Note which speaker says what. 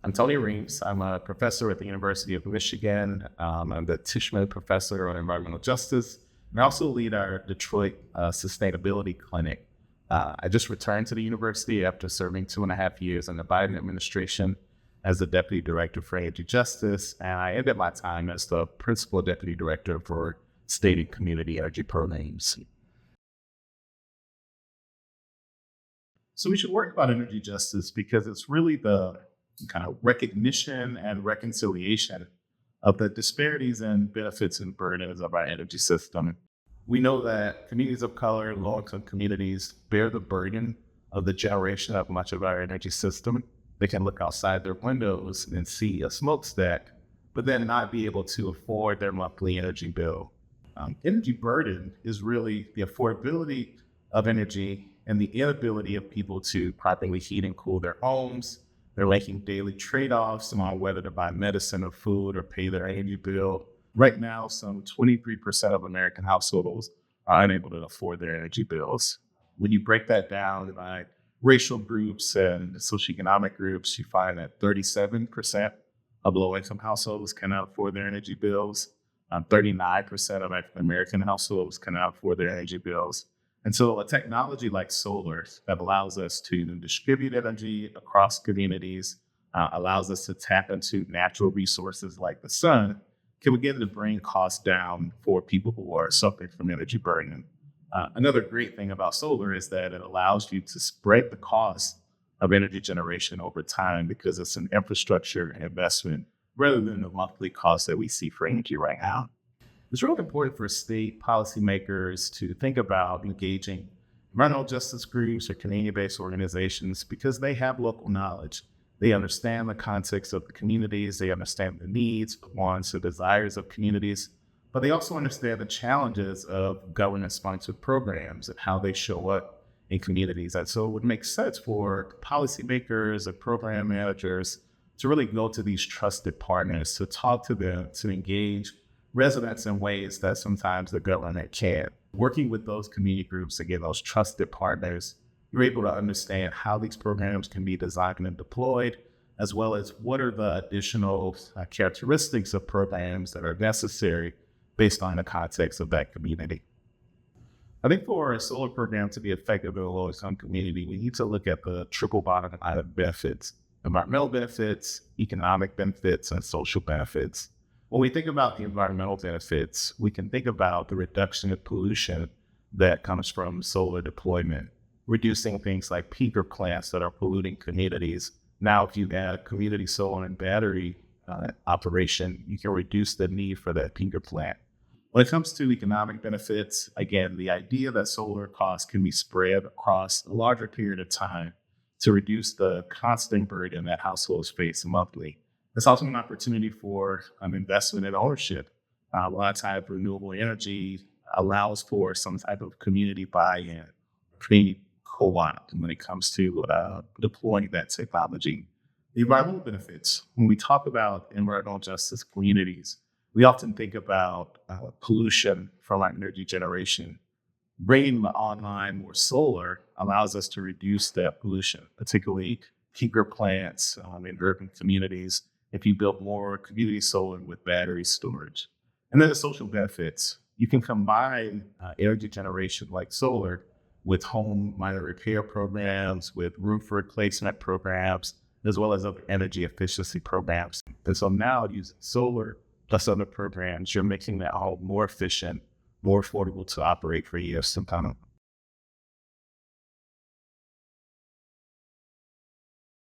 Speaker 1: I'm Tony Reames. I'm a professor at the University of Michigan. I'm the Tishman Professor on Environmental Justice, and I also lead our Detroit Sustainability Clinic. I just returned to the university after serving 2.5 years in the Biden administration as the Deputy Director for Energy Justice, and I ended my time as the Principal Deputy Director for State and Community Energy Programs. So we should work about energy justice because it's really the kind of recognition and reconciliation of the disparities and benefits and burdens of our energy system. We know that communities of color, low-income communities bear the burden of the generation of much of our energy system. They can look outside their windows and see a smokestack, but then not be able to afford their monthly energy bill. Energy burden is really the affordability of energy and the inability of people to properly heat and cool their homes. They're making daily trade-offs on whether to buy medicine or food or pay their energy bill. Right now, some 23% of American households are unable to afford their energy bills. When you break that down by racial groups and socioeconomic groups, you find that 37% of low-income households cannot afford their energy bills. 39% of American households cannot afford their energy bills. And so a technology like solar that allows us to distribute energy across communities, allows us to tap into natural resources like the sun, can begin to bring costs down for people who are suffering from energy burden. Another great thing about solar is that it allows you to spread the cost of energy generation over time because it's an infrastructure investment rather than the monthly cost that we see for energy right now. It's really important for state policymakers to think about engaging environmental justice groups or Canadian-based organizations because they have local knowledge. They understand the context of the communities, they understand the needs, the wants, the desires of communities, but they also understand the challenges of government-sponsored programs and how they show up in communities. And so it would make sense for policymakers and program managers to really go to these trusted partners, to talk to them, to engage residents in ways that sometimes the government can't. Working with those community groups, again, those trusted partners, you're able to understand how these programs can be designed and deployed, as well as what are the additional characteristics of programs that are necessary based on the context of that community. I think for a solar program to be effective in a low-income community, we need to look at the triple bottom line of benefits: environmental benefits, economic benefits, and social benefits. When we think about the environmental benefits, we can think about the reduction of pollution that comes from solar deployment, reducing things like peaker plants that are polluting communities. Now, if you add community solar and battery operation, you can reduce the need for that peaker plant. When it comes to economic benefits, again, the idea that solar costs can be spread across a larger period of time to reduce the constant burden that households face monthly. It's also an opportunity for investment and ownership. A lot of times, renewable energy allows for some type of community buy-in, community co-op when it comes to deploying that technology. The environmental benefits: when we talk about environmental justice communities, we often think about pollution from our energy generation. Bringing online more solar allows us to reduce that pollution, particularly peaker plants in urban communities, if you build more community solar with battery storage. And then the social benefits: you can combine energy generation like solar with home minor repair programs, with roof replacement programs, as well as other energy efficiency programs. And so now, using solar plus other programs, you're making that home more efficient, more affordable to operate for years to come.